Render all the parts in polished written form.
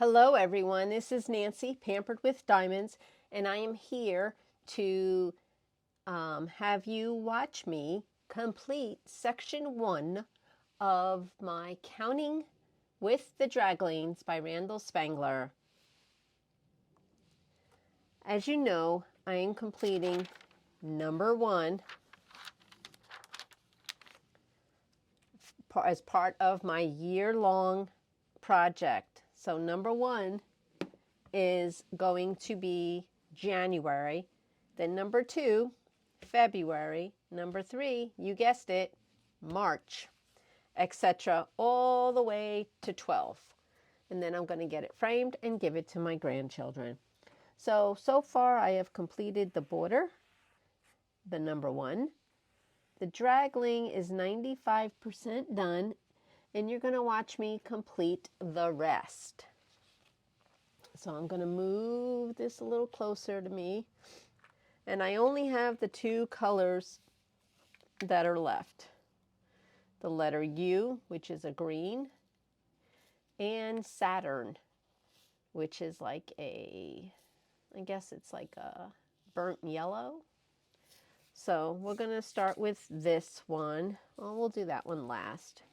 Hello everyone, this is Nancy, Pampered with Diamonds, and I am here to have you watch me complete section 1 of my Counting with the Draglings by Randal Spangler. As you know, I am completing number 1 as part of my year-long project. So number 1 is going to be January, then number 2, February, number 3, you guessed it, March, etc., all the way to 12. And then I'm going to get it framed and give it to my grandchildren. So far I have completed the border, the number 1. The dragling is 95% done, and you're going to watch me complete the rest. So I'm going to move this a little closer to me. And I only have the 2 colors that are left. The letter U, which is a green, and Saturn, which is like I guess it's like a burnt yellow. So we're going to start with this one. Well, we'll do that one last,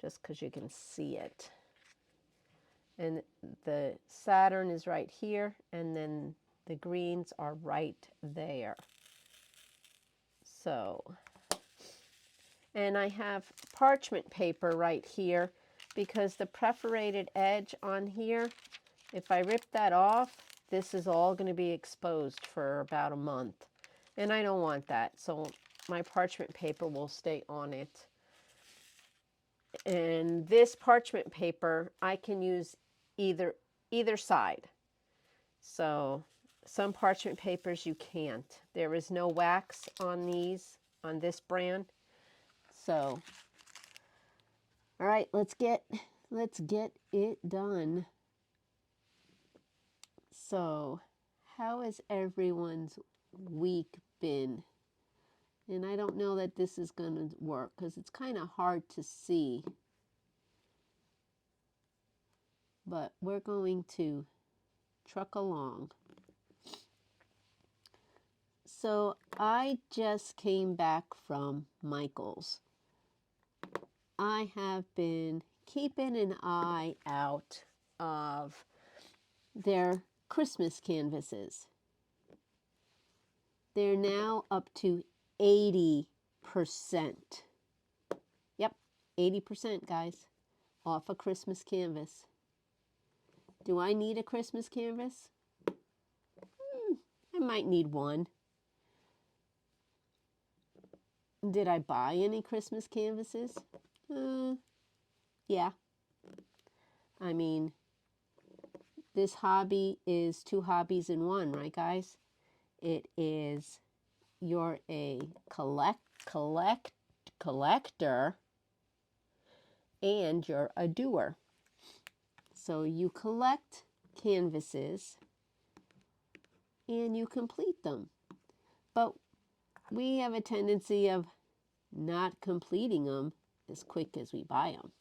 just because you can see it. And the Saturn is right here, and then the greens are right there. So, and I have parchment paper right here because the perforated edge on here, if I rip that off, this is all going to be exposed for about a month. And I don't want that, so my parchment paper will stay on it. And this parchment paper, I can use either side. So some parchment papers you can't. There is no wax on these, on this brand. So, all right, let's get it done. So, how has everyone's week been? And I don't know that this is going to work because it's kind of hard to see. But we're going to truck along. So I just came back from Michael's. I have been keeping an eye out of their Christmas canvases. They're now up to 80%. Yep, 80%, guys, off a Christmas canvas. Do I need a Christmas canvas? I might need one. Did I buy any Christmas canvases? Yeah. I mean, this hobby is 2 hobbies in one, right, guys? It is you're a collector, and you're a doer. So you collect canvases and you complete them. But we have a tendency of not completing them as quick as we buy them.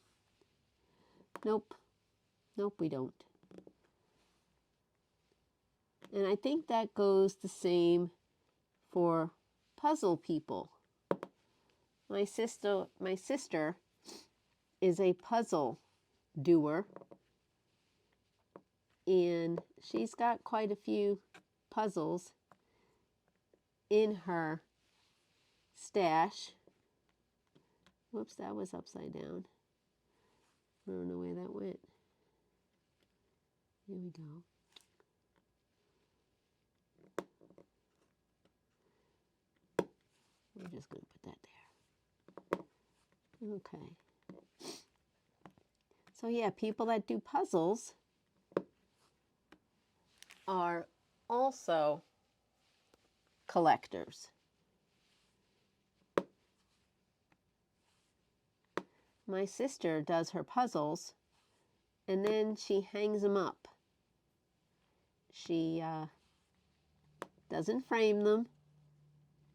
Nope, we don't. And I think that goes the same for puzzle people. My sister is a puzzle doer, and she's got quite a few puzzles in her stash. Whoops, that was upside down. I don't know where that went. Here we go. We're just going to put that there. Okay. So yeah, people that do puzzles are also collectors. My sister does her puzzles, and then she hangs them up. She doesn't frame them.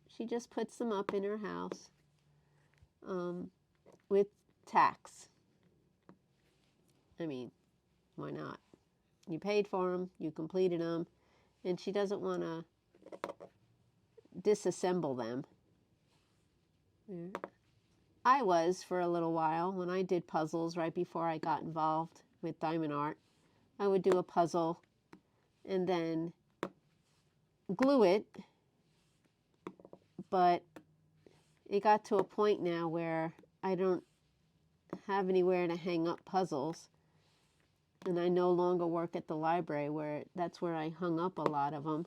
She just puts them up in her house with tacks. I mean, why not? You paid for them, you completed them, and she doesn't want to disassemble them. I was for a little while when I did puzzles right before I got involved with diamond art. I would do a puzzle and then glue it, but it got to a point now where I don't have anywhere to hang up puzzles, and I no longer work at the library where that's where I hung up a lot of them.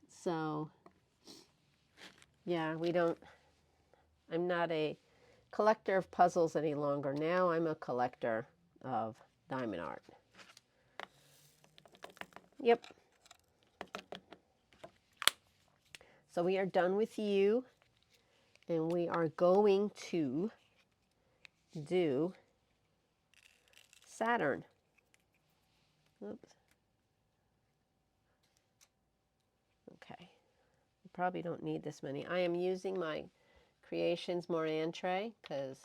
So yeah, I'm not a collector of puzzles any longer. Now I'm a collector of diamond art. Yep. So we are done with you, and we are going to do Saturn. Oops. Okay. You probably don't need this many. I am using my Creations Moran tray because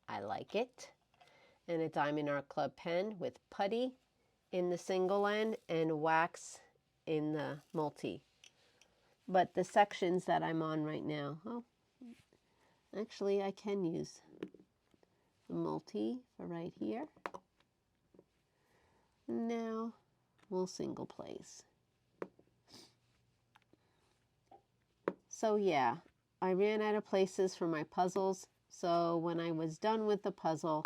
I like it. And a Diamond Art Club pen with putty in the single end and wax in the multi. But the sections that I'm on right now, oh, actually I can use the multi for right here. Now we'll single place. So yeah, I ran out of places for my puzzles. So when I was done with the puzzle,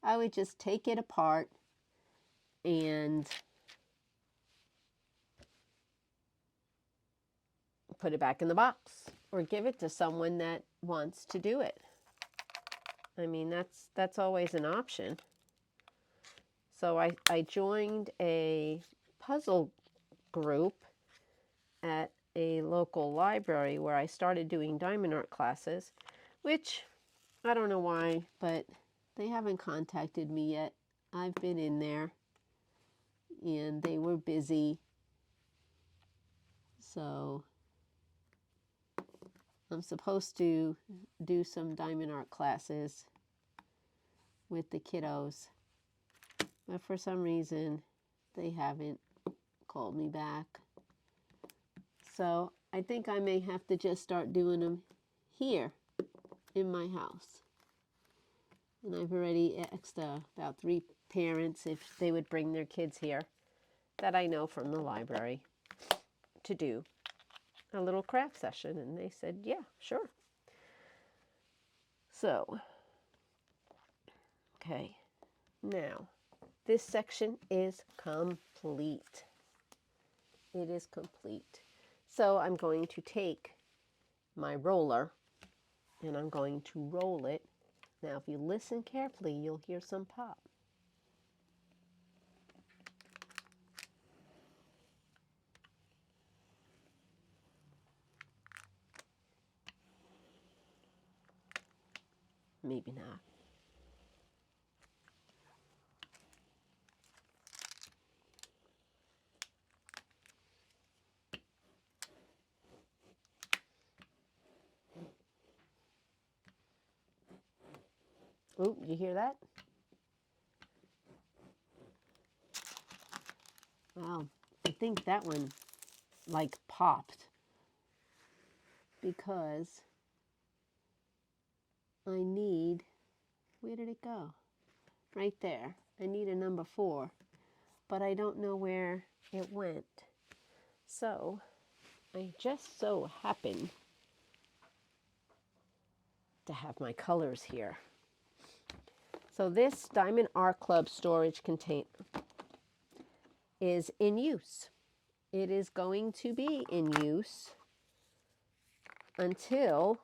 I would just take it apart and put it back in the box or give it to someone that wants to do it. I mean, that's always an option. So I joined a puzzle group at a local library where I started doing diamond art classes, which I don't know why, but they haven't contacted me yet. I've been in there and they were busy. So I'm supposed to do some diamond art classes with the kiddos, but for some reason they haven't called me back. So I think I may have to just start doing them here in my house. And I've already asked about 3 parents if they would bring their kids here that I know from the library to do a little craft session, and they said, yeah, sure. So, okay, now this section is complete. It is complete. So I'm going to take my roller and I'm going to roll it. Now, if you listen carefully, you'll hear some pop. Maybe not. Ooh, you hear that? Wow, I think that one like popped because I need, where did it go? Right there. I need a number 4, but I don't know where it went. So I just so happen to have my colors here. So this Diamond Art Club storage container is in use. It is going to be in use until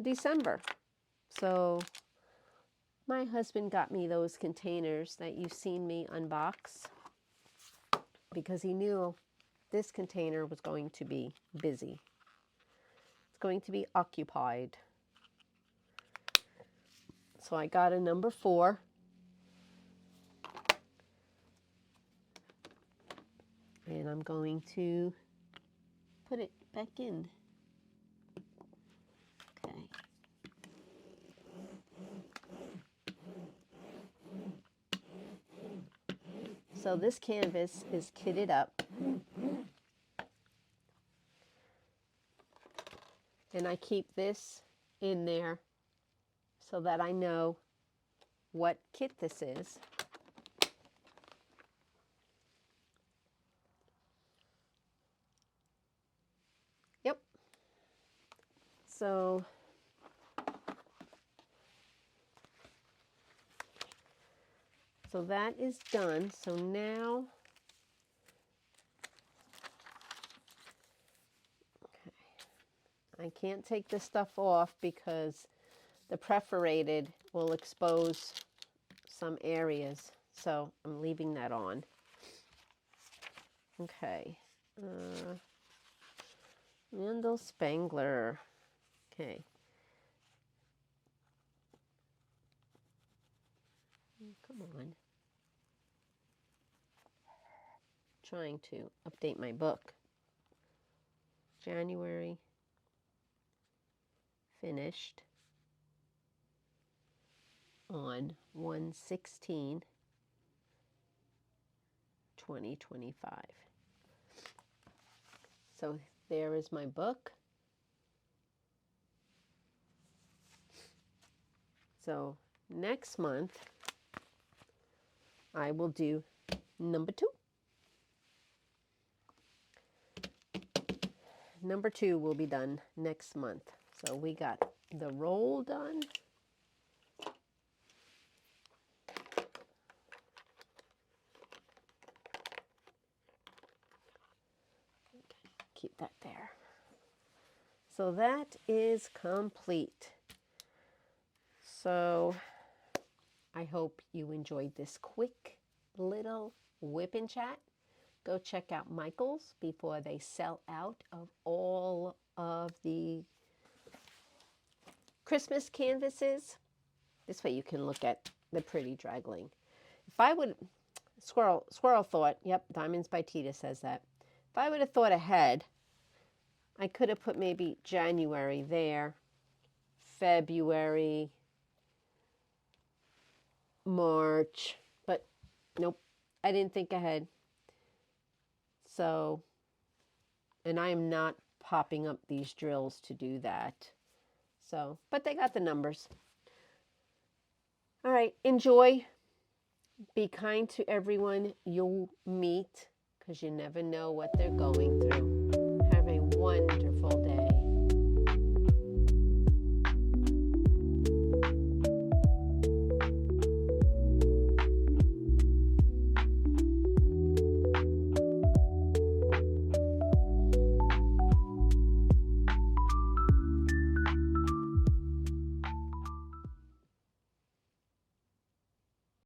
December. So my husband got me those containers that you've seen me unbox because he knew this container was going to be busy. It's going to be occupied. So I got a number 4. And I'm going to put it back in. Okay. So this canvas is kitted up. And I keep this in there so that I know what kit this is. Yep. So that is done. So now, okay, I can't take this stuff off because the perforated will expose some areas. So I'm leaving that on. Okay. Randal Spangler. Okay. Come on. Trying to update my book. January. Finished on 1/16/2025. So there is my book. So next month, I will do number 2. Number 2 will be done next month. So we got the roll done. Keep that there. So that is complete. So I hope you enjoyed this quick little whip and chat. Go check out Michael's before they sell out of all of the Christmas canvases. This way you can look at the pretty dragling. If I would, Squirrel thought, yep, Diamonds by Tita says that. If I would have thought ahead, I could have put maybe January there, February, March, but nope, I didn't think ahead. So, and I am not popping up these drills to do that. So, but they got the numbers. All right, enjoy. Be kind to everyone you'll meet because you never know what they're going through. Have a wonderful day.